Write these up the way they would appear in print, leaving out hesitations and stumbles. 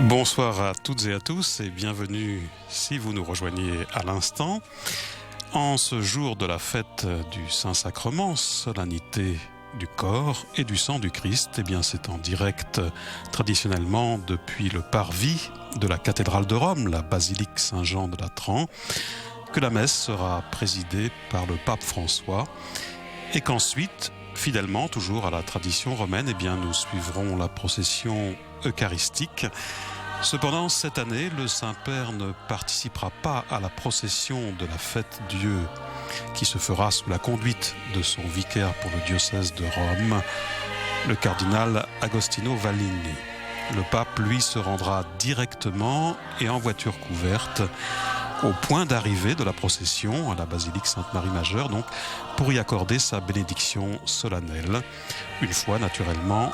Bonsoir à toutes et à tous et bienvenue si vous nous rejoignez à l'instant. En ce jour de la fête du Saint-Sacrement, solennité du corps et du sang du Christ, eh bien c'est en direct traditionnellement depuis le parvis de la cathédrale de Rome, la basilique Saint-Jean de Latran, que la messe sera présidée par le pape François et qu'ensuite, fidèlement toujours à la tradition romaine, eh bien nous suivrons la procession eucharistique. Cependant, cette année, le Saint-Père ne participera pas à la procession de la fête Dieu qui se fera sous la conduite de son vicaire pour le diocèse de Rome, le cardinal Agostino Vallini. Le pape, lui, se rendra directement et en voiture couverte au point d'arrivée de la procession à la basilique Sainte-Marie-Majeure, donc pour y accorder sa bénédiction solennelle, une fois naturellement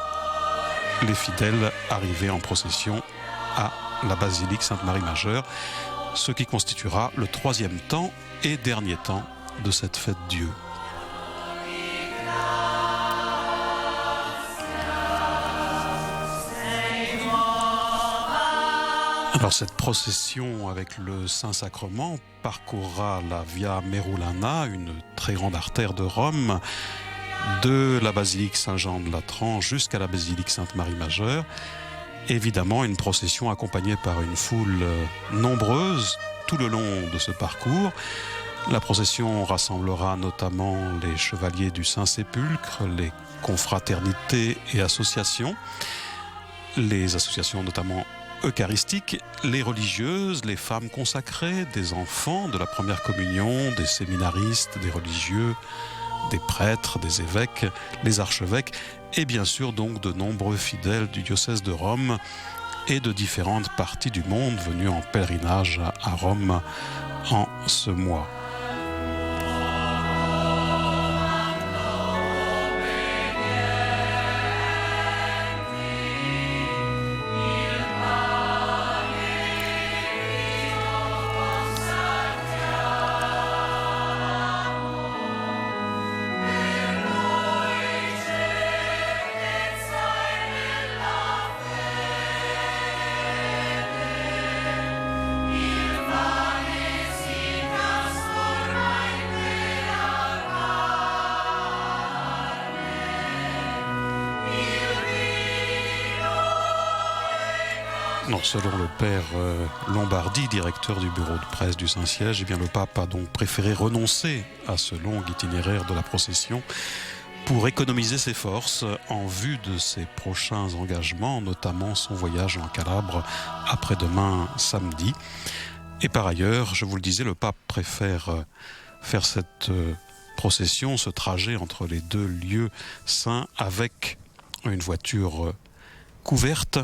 les fidèles arrivés en procession à la basilique Sainte-Marie-Majeure, ce qui constituera le troisième temps et dernier temps de cette fête Dieu. Alors cette procession avec le Saint-Sacrement parcourra la Via Merulana, une très grande artère de Rome, de la basilique Saint-Jean de Latran jusqu'à la basilique Sainte-Marie-Majeure. Évidemment, une procession accompagnée par une foule nombreuse tout le long de ce parcours. La procession rassemblera notamment les chevaliers du Saint-Sépulcre, les confraternités et associations, les associations notamment eucharistiques, les religieuses, les femmes consacrées, des enfants de la première communion, des séminaristes, des religieux, des prêtres, des évêques, les archevêques et bien sûr donc de nombreux fidèles du diocèse de Rome et de différentes parties du monde venus en pèlerinage à Rome en ce mois. Non, selon le père Lombardi, directeur du bureau de presse du Saint-Siège, eh bien le pape a donc préféré renoncer à ce long itinéraire de la procession pour économiser ses forces en vue de ses prochains engagements, notamment son voyage en Calabre après-demain samedi. Et par ailleurs, je vous le disais, le pape préfère faire cette procession, ce trajet entre les deux lieux saints avec une voiture couverte,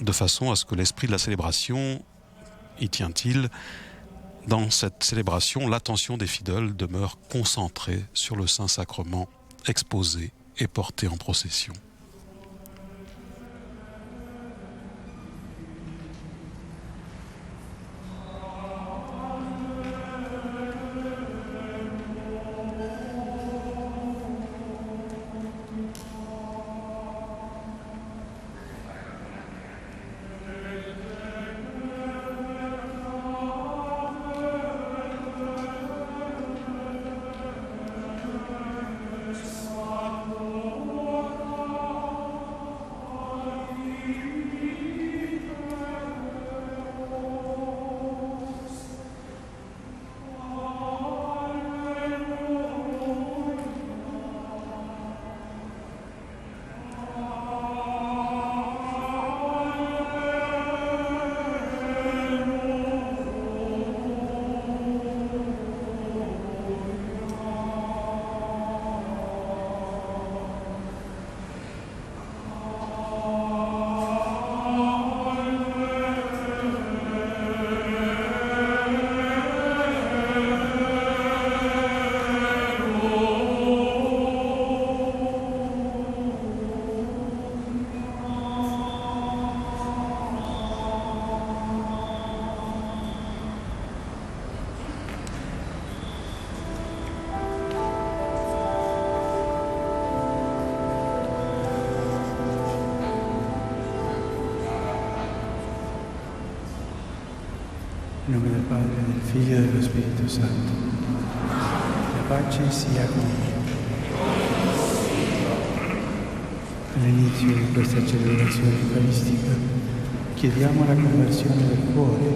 de façon à ce que l'esprit de la célébration, y tient-il, dans cette célébration, l'attention des fidèles demeure concentrée sur le Saint-Sacrement exposé et porté en procession. In nome del Padre, del Figlio e dello Spirito Santo. La pace sia con voi. All'inizio di questa celebrazione eucaristica chiediamo la conversione del cuore,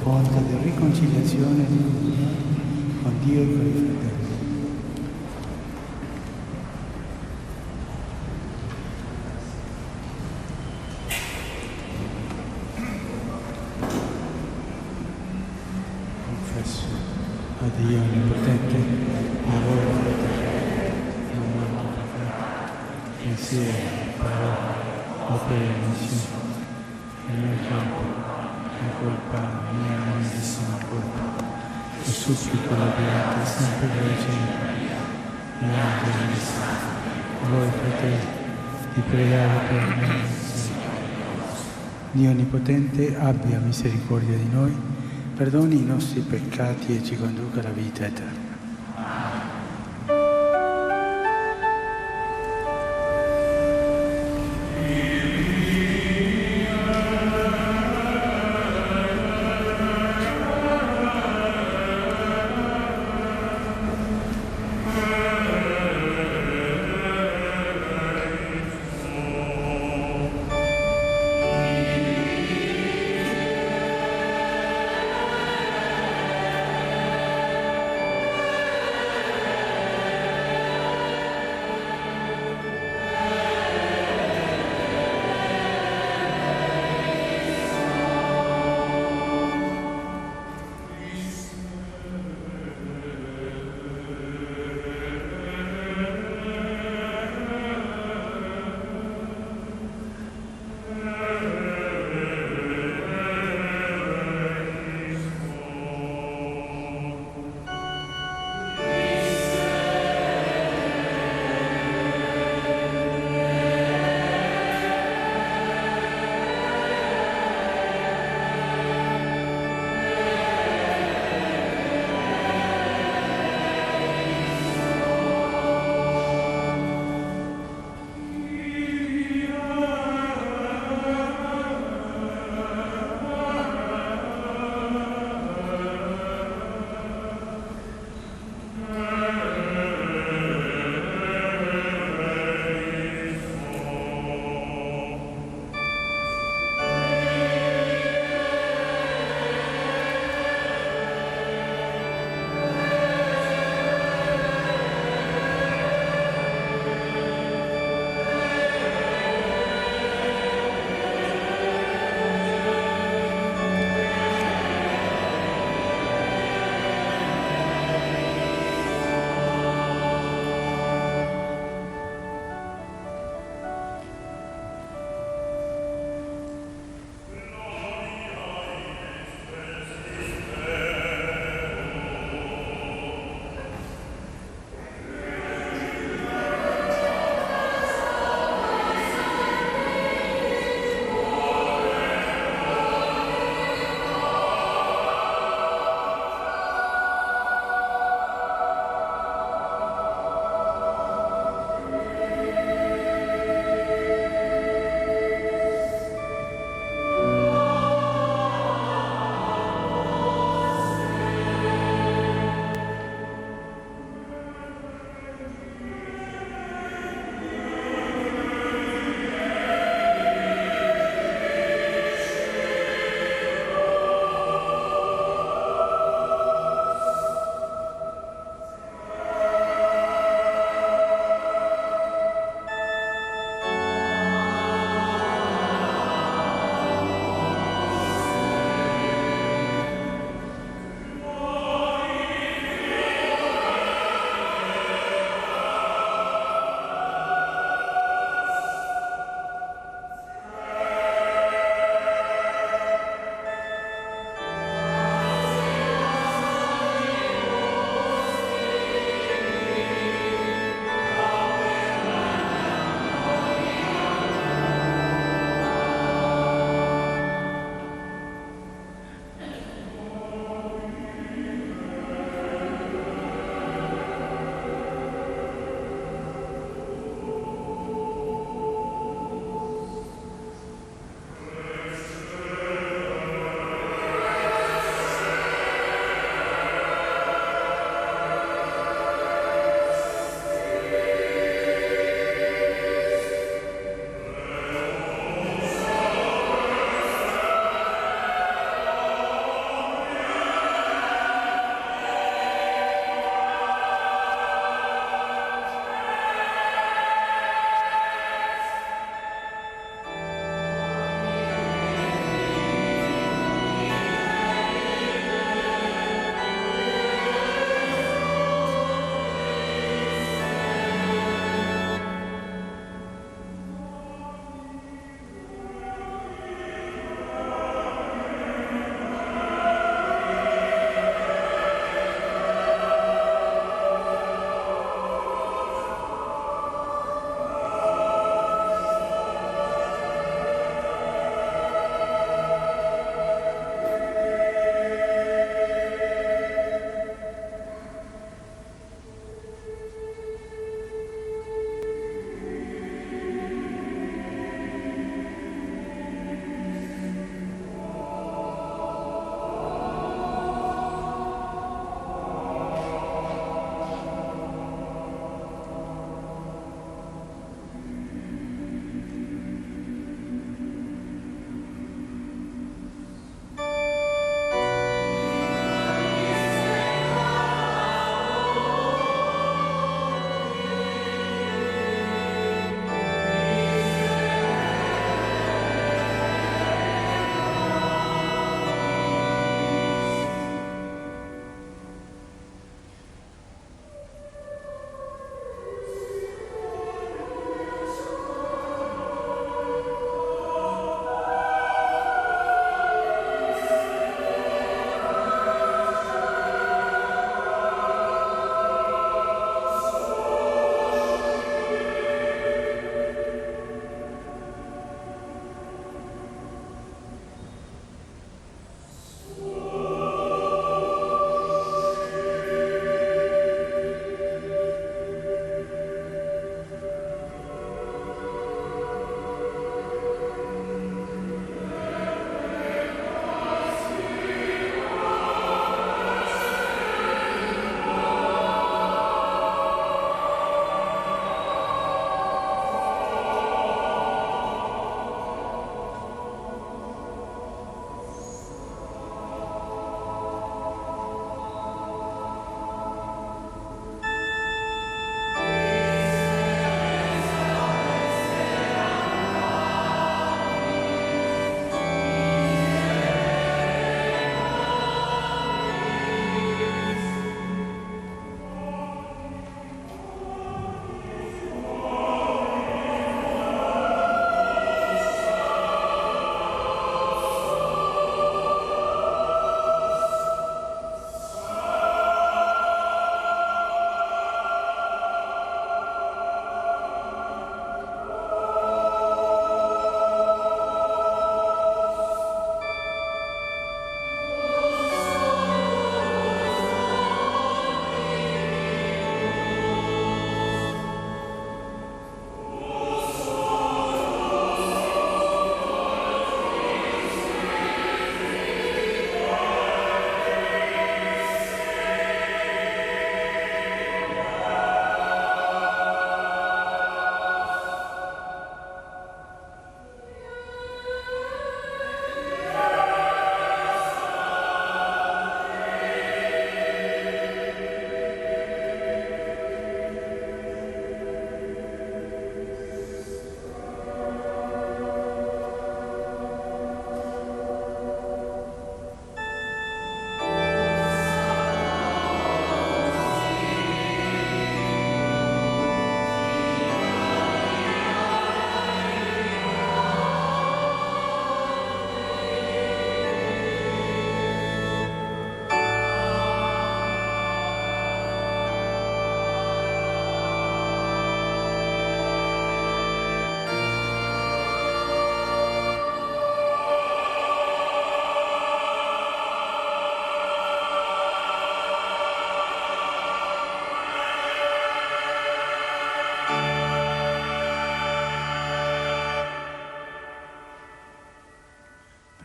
fonte di riconciliazione con Dio e con i fratelli. Confesso a Dio Onnipotente, a voi fratelli, in nome pensiero, parola, opera e missione, il mio corpo, la colpa mia grandissima colpa, e supplico la beata sempre Vergine, mia Angelissima, voi fratelli, di pregare per me. Dio Onnipotente abbia misericordia di noi, perdoni i nostri peccati e ci conduca alla vita eterna.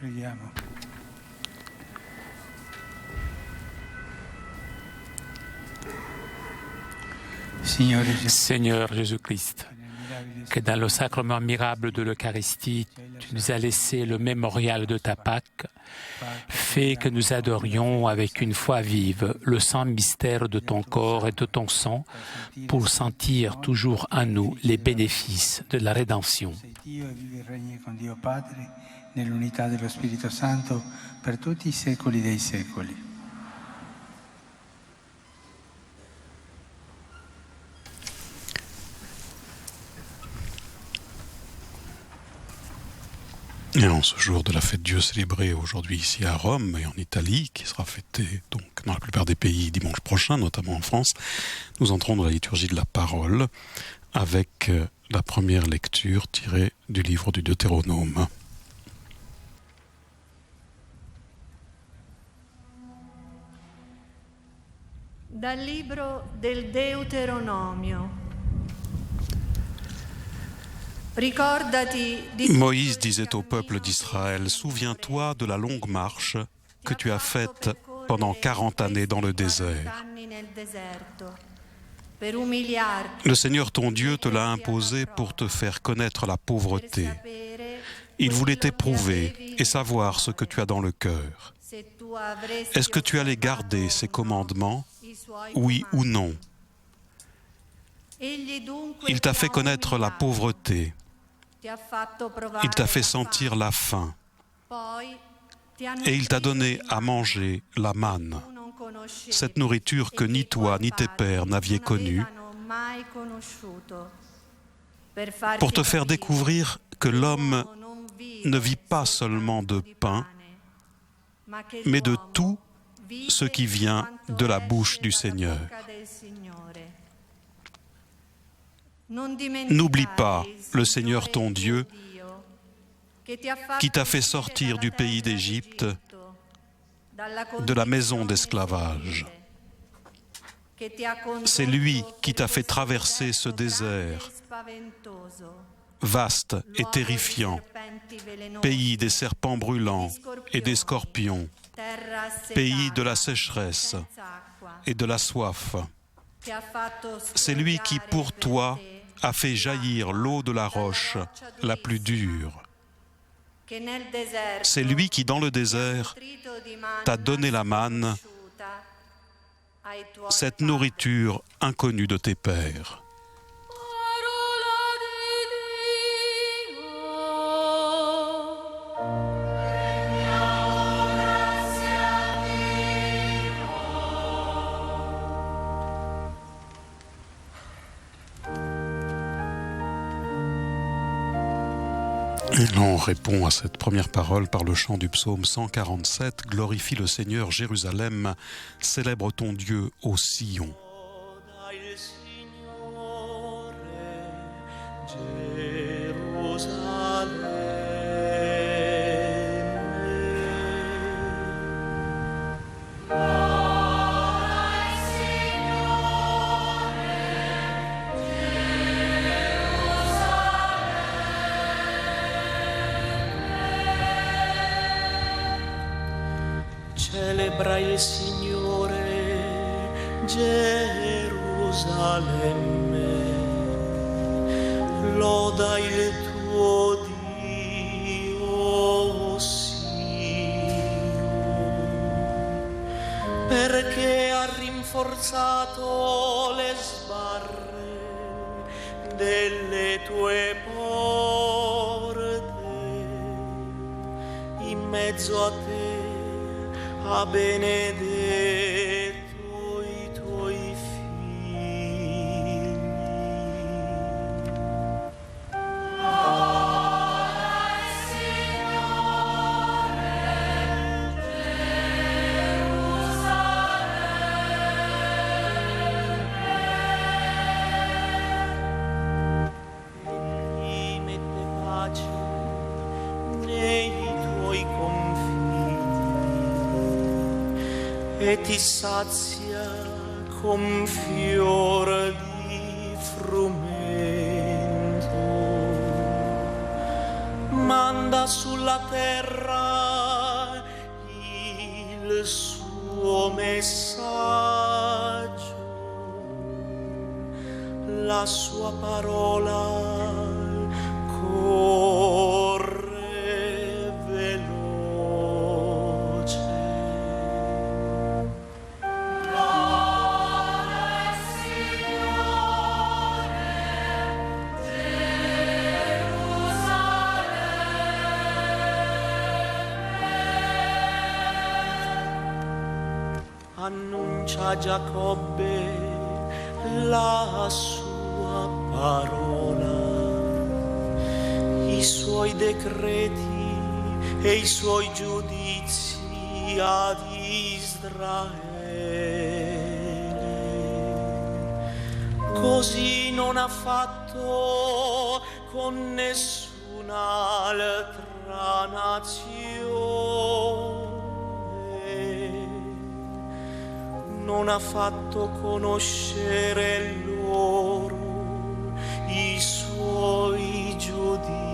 Preghiamo. Seigneur Jésus-Christ, que dans le sacrement admirable de l'Eucharistie, tu nous as laissé le mémorial de ta Pâque, fais que nous adorions avec une foi vive le saint mystère de ton corps et de ton sang pour sentir toujours en nous les bénéfices de la rédemption. Nell'unità dello Spirito Santo per tutti i secoli dei secoli. Et en ce jour de la fête Dieu célébrée aujourd'hui ici à Rome et en Italie, qui sera fêtée donc dans la plupart des pays dimanche prochain, notamment en France, nous entrons dans la liturgie de la parole avec la première lecture tirée du livre du Deutéronome. Dal libro del Deuteronomio. Moïse disait au peuple d'Israël, « Souviens-toi de la longue marche que tu as faite pendant 40 années dans le désert. Le Seigneur ton Dieu te l'a imposé pour te faire connaître la pauvreté. Il voulait t'éprouver et savoir ce que tu as dans le cœur. Est-ce que tu allais garder ses commandements, oui ou non? Il t'a fait connaître la pauvreté. Il t'a fait sentir la faim. Et il t'a donné à manger la manne, cette nourriture que ni toi ni tes pères n'aviez connue, pour te faire découvrir que l'homme ne vit pas seulement de pain, mais de tout ce qui vient de la bouche du Seigneur. N'oublie pas le Seigneur ton Dieu qui t'a fait sortir du pays d'Égypte, de la maison d'esclavage. C'est lui qui t'a fait traverser ce désert vaste et terrifiant, pays des serpents brûlants et des scorpions, pays de la sécheresse et de la soif. C'est lui qui, pour toi, a fait jaillir l'eau de la roche la plus dure. C'est lui qui, dans le désert, t'a donné la manne, cette nourriture inconnue de tes pères. Et l'on répond à cette première parole par le chant du psaume 147. Glorifie le Seigneur, Jérusalem, célèbre ton Dieu au Sion. Celebra il Signore, Gerusalemme, loda il tuo Dio, Sion, perché ha rinforzato le sbarre delle tue porte, in mezzo a te ha benedetto i tuoi figli. Loda il Signore, Gerusalemme. Egli mette pace nei tuoi confini e ti sazia con fior di frumento. manda sulla terra il suo messaggio, la sua parola corre veloce. Gloria Signore, Gerusalemme. Annuncia a Giacobbe la sua parola, i suoi decreti e i suoi giudizi ad Israele. Così non ha fatto con nessun'altra nazione, non ha fatto conoscere loro i suoi giudizi.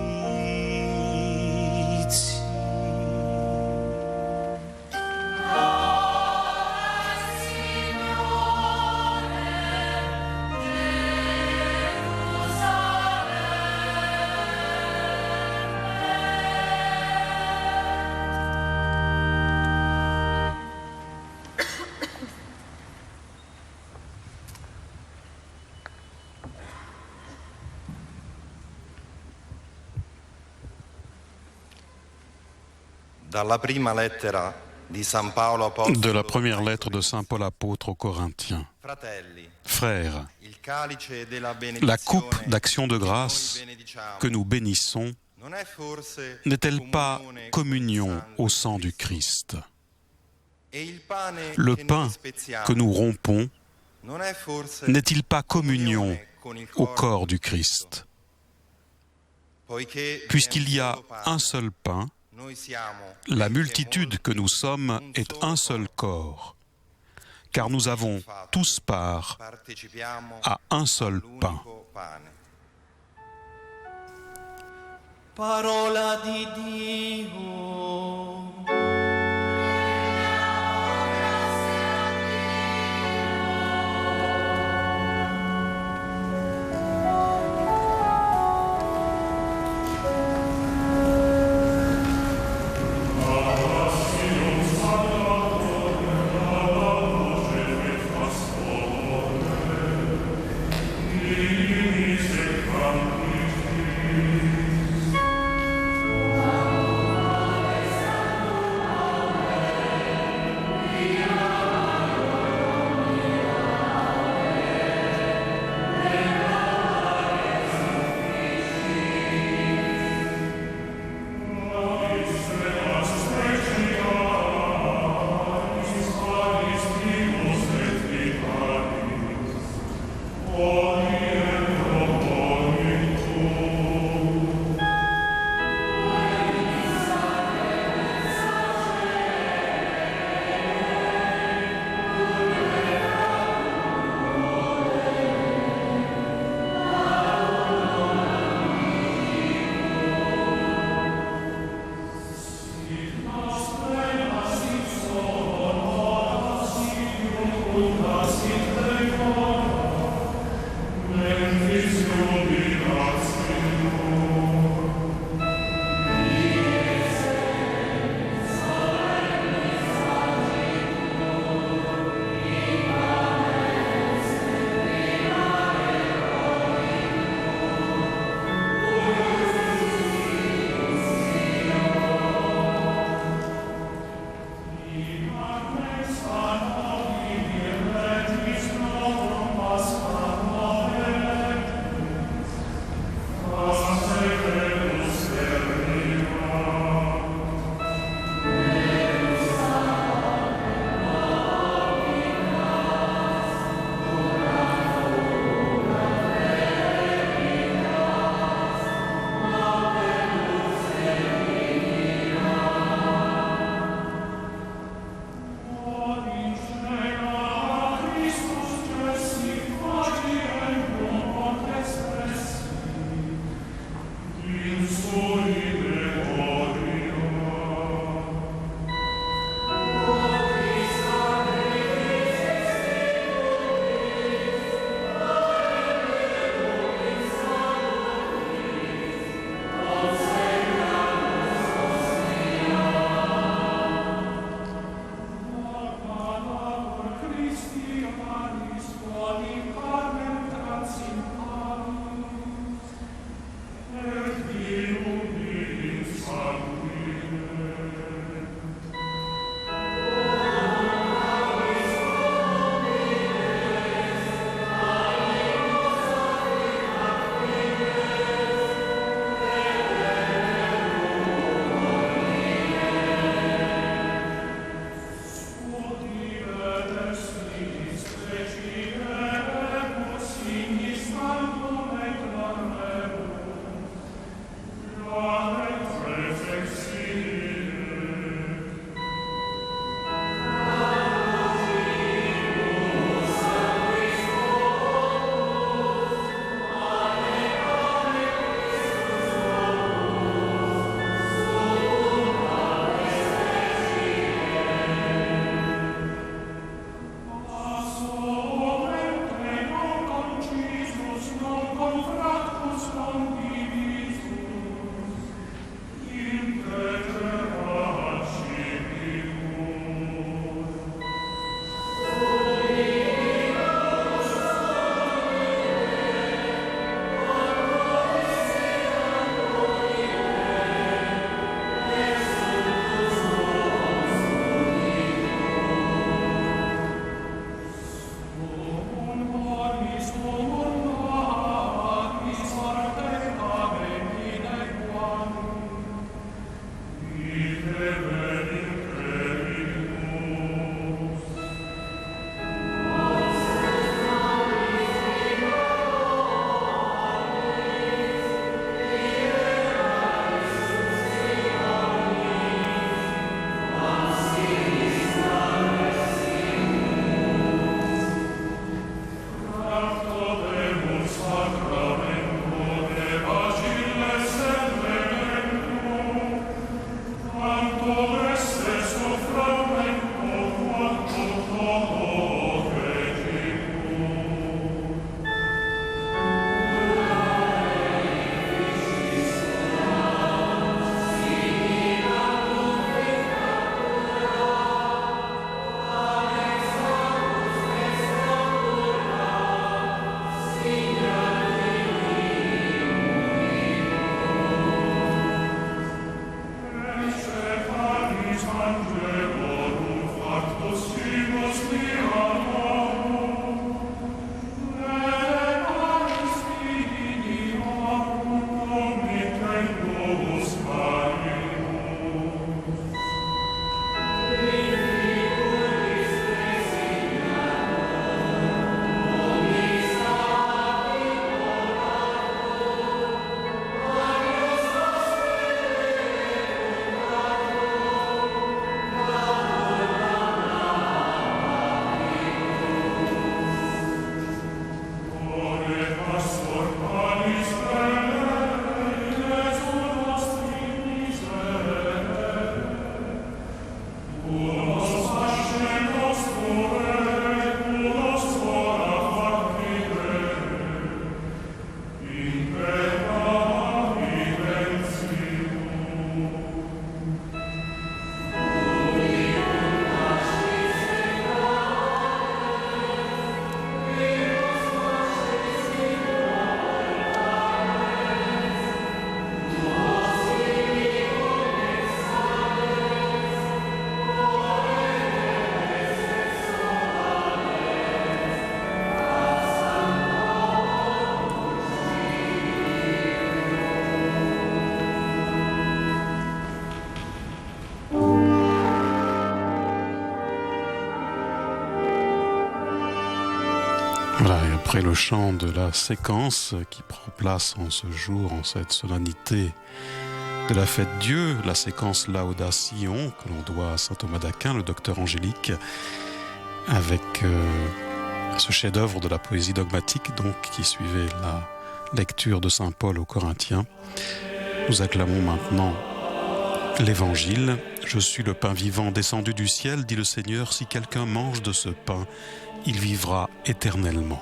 Dalla prima lettera di San Paolo apostolo, De la première lettre de Saint Paul apôtre aux Corinthiens. fratelli, Frères, il calice della la coupe benedizione d'action de che noi grâce benediciamo que nous bénissons non è forse n'est-elle pas comunione communion col au sangue sang di du Cristo? Christ? E il pane Le che pain noi spezziamo que nous rompons non è forse n'est-il pas communion comunione con il au corpo corps di du Cristo? Christ? Poiché Puisqu'il y viene a solo pane, un seul pain, noi siamo la benché multitude molti, que nous sommes un est solo un seul corps, car nous avons tous part partecipiamo à un seul pain. all'unico pane. Parola di Dio. Gloria Voilà, et après le chant de la séquence qui prend place en ce jour, en cette solennité de la fête Dieu, la séquence Laudation que l'on doit à saint Thomas d'Aquin, le docteur angélique, avec ce chef-d'œuvre de la poésie dogmatique donc qui suivait la lecture de saint Paul aux Corinthiens. Nous acclamons maintenant l'Évangile. Je suis le pain vivant descendu du ciel, dit le Seigneur. Si quelqu'un mange de ce pain, il vivra éternellement.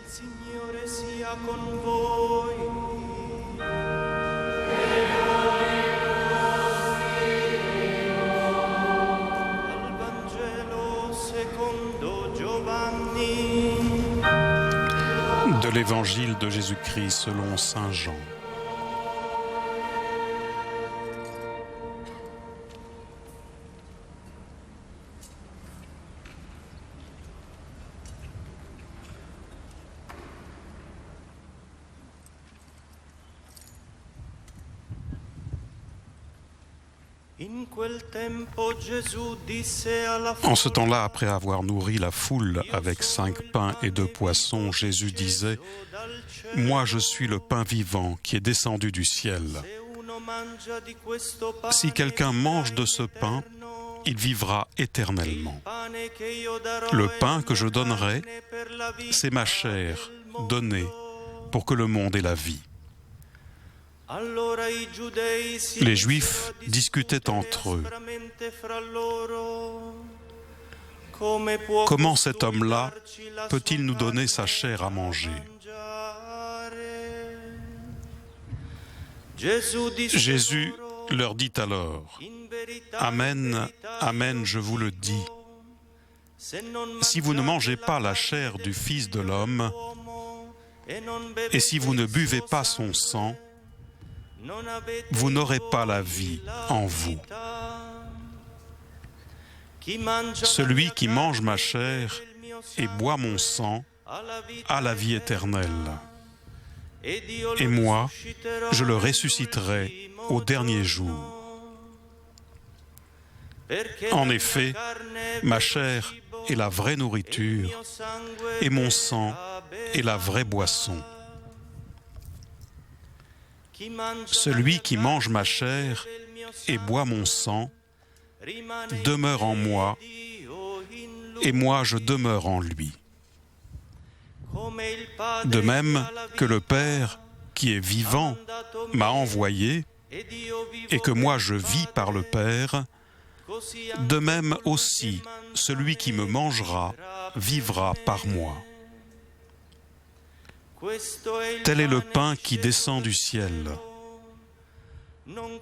Signore sia con voi. Al Vangelo secondo Giovanni. De l'Évangile de Jésus-Christ selon saint Jean. En ce temps-là, après avoir nourri la foule avec 5 pains et 2 poissons, Jésus disait : « Moi, je suis le pain vivant qui est descendu du ciel. Si quelqu'un mange de ce pain, il vivra éternellement. Le pain que je donnerai, c'est ma chair donnée pour que le monde ait la vie. » Les Juifs discutaient entre eux. Comment cet homme-là peut-il nous donner sa chair à manger ? Jésus leur dit alors : Amen, amen, je vous le dis. Si vous ne mangez pas la chair du Fils de l'homme, et si vous ne buvez pas son sang, vous n'aurez pas la vie en vous. Celui qui mange ma chair et boit mon sang a la vie éternelle. Et moi, je le ressusciterai au dernier jour. En effet, ma chair est la vraie nourriture et mon sang est la vraie boisson. Celui qui mange ma chair et boit mon sang demeure en moi, et moi je demeure en lui. De même que le Père, qui est vivant, m'a envoyé, et que moi je vis par le Père, de même aussi celui qui me mangera vivra par moi. Tel est le pain qui descend du ciel.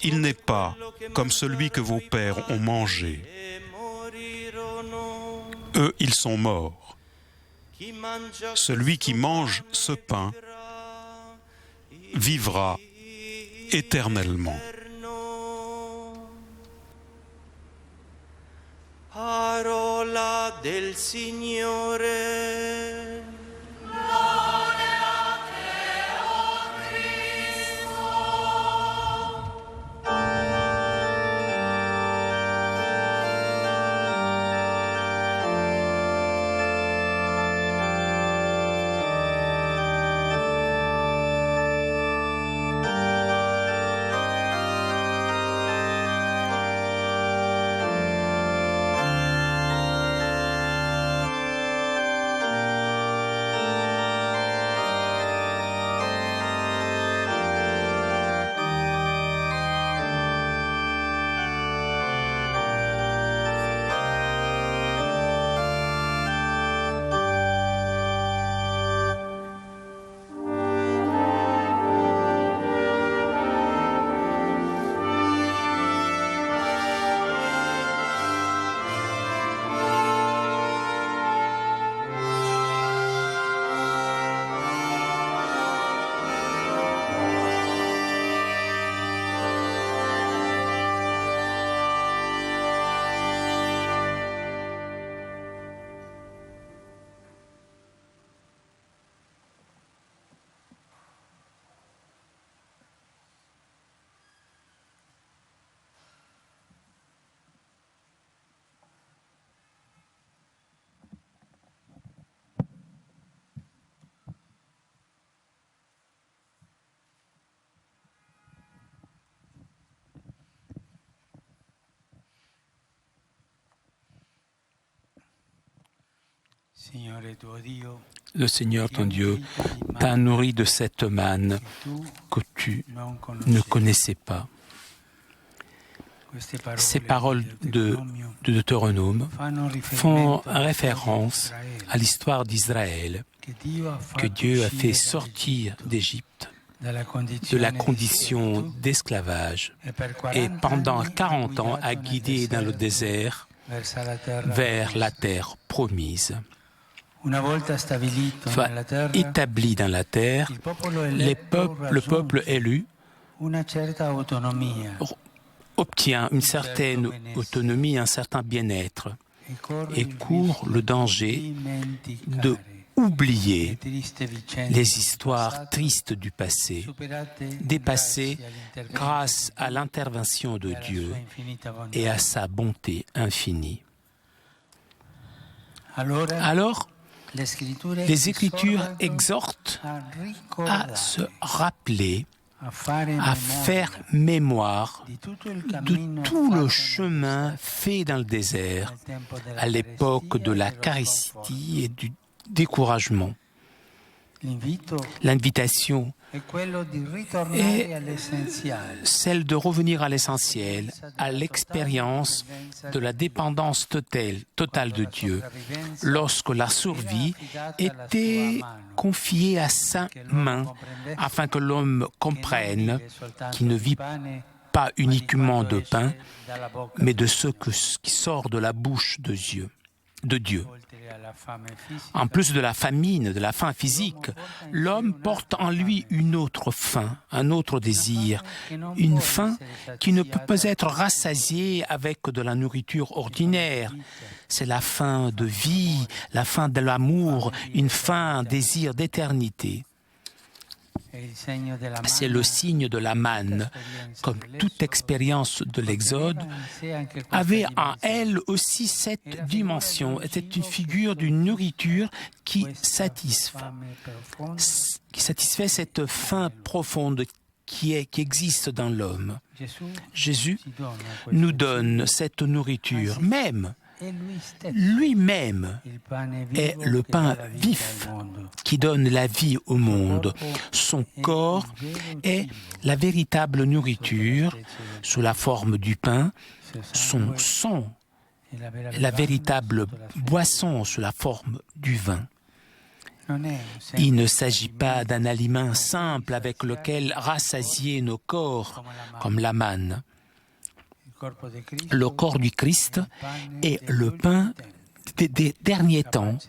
Il n'est pas comme celui que vos pères ont mangé. Eux, ils sont morts. Celui qui mange ce pain vivra éternellement. del Signore. Le Seigneur, ton Dieu, t'a nourri de cette manne que tu ne connaissais pas. Ces paroles de Deutéronome font référence à l'histoire d'Israël, que Dieu a fait sortir d'Égypte, de la condition d'esclavage, et pendant 40 ans a guidé dans le désert vers la terre promise. Établi dans la terre, le peuple élu obtient une certaine autonomie, un certain bien-être et court le danger de oublier les histoires tristes du passé, dépassées grâce à l'intervention de Dieu et à sa bonté infinie. Alors, les Écritures exhortent à se rappeler, à faire mémoire de tout le chemin fait dans le désert à l'époque de la charistie et du découragement. L'invitation est celle de revenir à l'essentiel, à l'expérience de la dépendance totale de Dieu, lorsque la survie était confiée à sa main, afin que l'homme comprenne qu'il ne vit pas uniquement de pain, mais de ce qui sort de la bouche de Dieu. En plus de la famine, de la faim physique, l'homme porte en lui une autre faim, un autre désir, une faim qui ne peut pas être rassasiée avec de la nourriture ordinaire. C'est la faim de vie, la faim de l'amour, une faim, un désir d'éternité. C'est le signe de la manne, comme toute expérience de l'Exode, avait en elle aussi cette dimension, était une figure d'une nourriture qui satisfait cette faim profonde qui existe dans l'homme. Jésus nous donne cette nourriture, même lui-même est le pain vif qui donne la vie au monde. Son corps est la véritable nourriture sous la forme du pain, son sang est la véritable boisson sous la forme du vin. Il ne s'agit pas d'un aliment simple avec lequel rassasier nos corps, comme la manne. Le corps du Christ est le pain des derniers temps,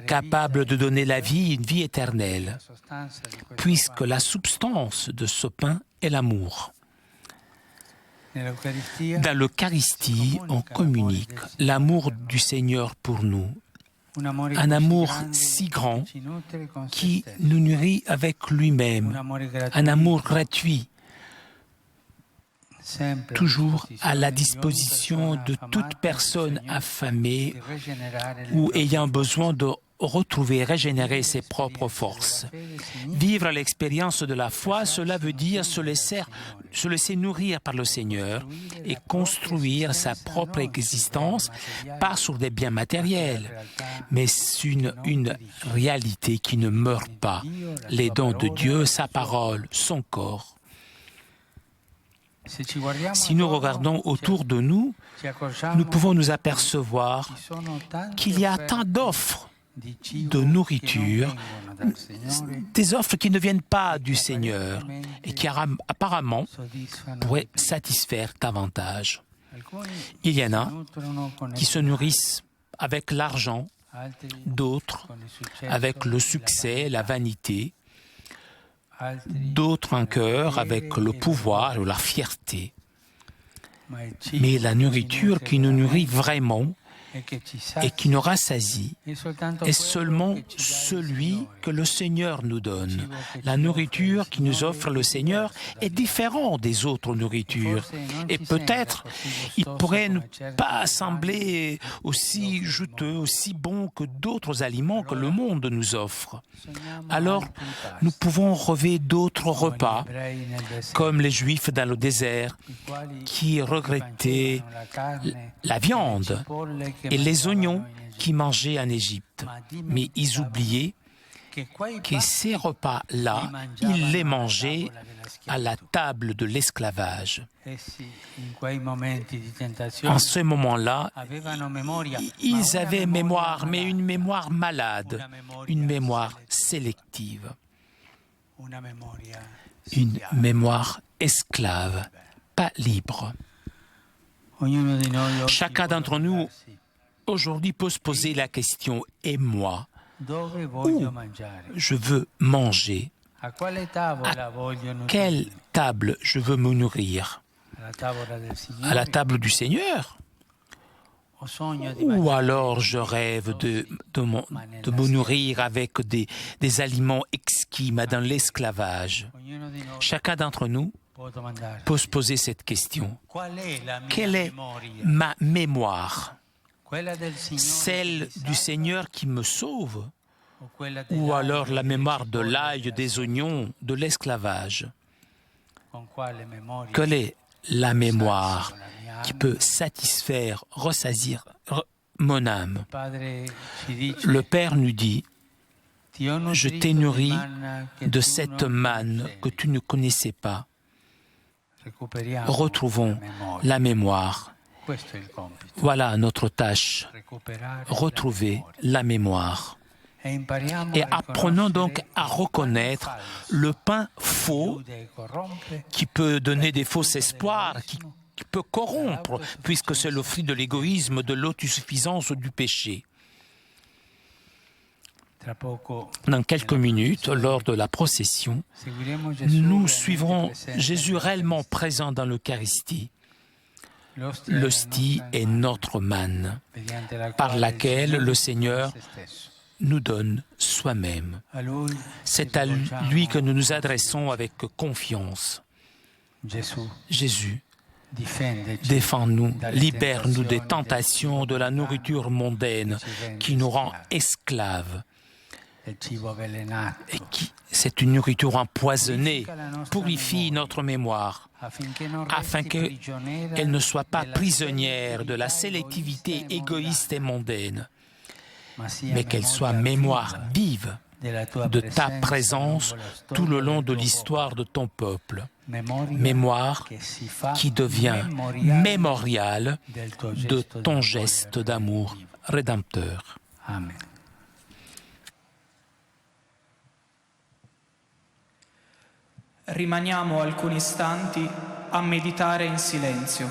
capable de donner la vie, une vie éternelle, puisque la substance de ce pain est l'amour. Dans l'Eucharistie, on communique l'amour du Seigneur pour nous. un amour si grand qui nous nourrit avec lui-même, un amour gratuit, toujours à la disposition de toute personne affamée ou ayant besoin de retrouver, régénérer ses propres forces. Vivre l'expérience de la foi, cela veut dire se laisser nourrir par le Seigneur et construire sa propre existence, pas sur des biens matériels, mais une réalité qui ne meurt pas, les dons de Dieu, sa parole, son corps. Si nous regardons autour de nous, nous pouvons nous apercevoir qu'il y a tant d'offres de nourriture, des offres qui ne viennent pas du Seigneur et qui apparemment pourraient satisfaire davantage. Il y en a qui se nourrissent avec l'argent, d'autres avec le succès, la vanité, d'autres en cœur avec le pouvoir ou la fierté. Mais la nourriture qui nous nourrit vraiment et qui nous rassasie est seulement celui que le Seigneur nous donne. La nourriture qui nous offre le Seigneur est différente des autres nourritures. Et peut-être, il pourrait ne pas sembler aussi juteux, aussi bon que d'autres aliments que le monde nous offre. Alors, nous pouvons rêver d'autres repas, comme les Juifs dans le désert, qui regrettaient la viande et les oignons qu'ils mangeaient en Égypte. Mais ils oubliaient que ces repas-là, ils les mangeaient à la table de l'esclavage. En ce moment-là, ils avaient mémoire, mais une mémoire malade, une mémoire sélective, une mémoire esclave, pas libre. Chacun d'entre nous aujourd'hui peut se poser la question « Et moi, où je veux manger? À quelle table je veux me nourrir? À la table du Seigneur? Ou alors je rêve de me nourrir avec des aliments exquis, mais dans l'esclavage? » Chacun d'entre nous peut se poser cette question. Quelle est ma mémoire? Celle du Seigneur qui me sauve? Ou alors la mémoire de l'ail, des oignons, de l'esclavage? Quelle est la mémoire qui peut satisfaire, ressaisir mon âme? Le Père nous dit, « Je t'ai nourri de cette manne que tu ne connaissais pas. » Retrouvons la mémoire. Voilà notre tâche, retrouver la mémoire. Et apprenons donc à reconnaître le pain faux qui peut donner des faux espoirs, qui peut corrompre, puisque c'est le fruit de l'égoïsme, de l'autosuffisance ou du péché. Dans quelques minutes, lors de la procession, nous suivrons Jésus réellement présent dans l'Eucharistie. L'hostie est notre manne, par laquelle le Seigneur nous donne soi-même. C'est à lui que nous nous adressons avec confiance. Jésus, défends-nous, libère-nous des tentations de la nourriture mondaine qui nous rend esclaves. Et c'est une nourriture empoisonnée, purifie notre mémoire, afin qu'elle ne soit pas prisonnière de la sélectivité égoïste et mondaine, mais qu'elle soit mémoire vive de ta présence tout le long de l'histoire de ton peuple. Mémoire qui devient mémorial de ton geste d'amour rédempteur. Amen. Rimaniamo alcuni istanti a meditare in silenzio.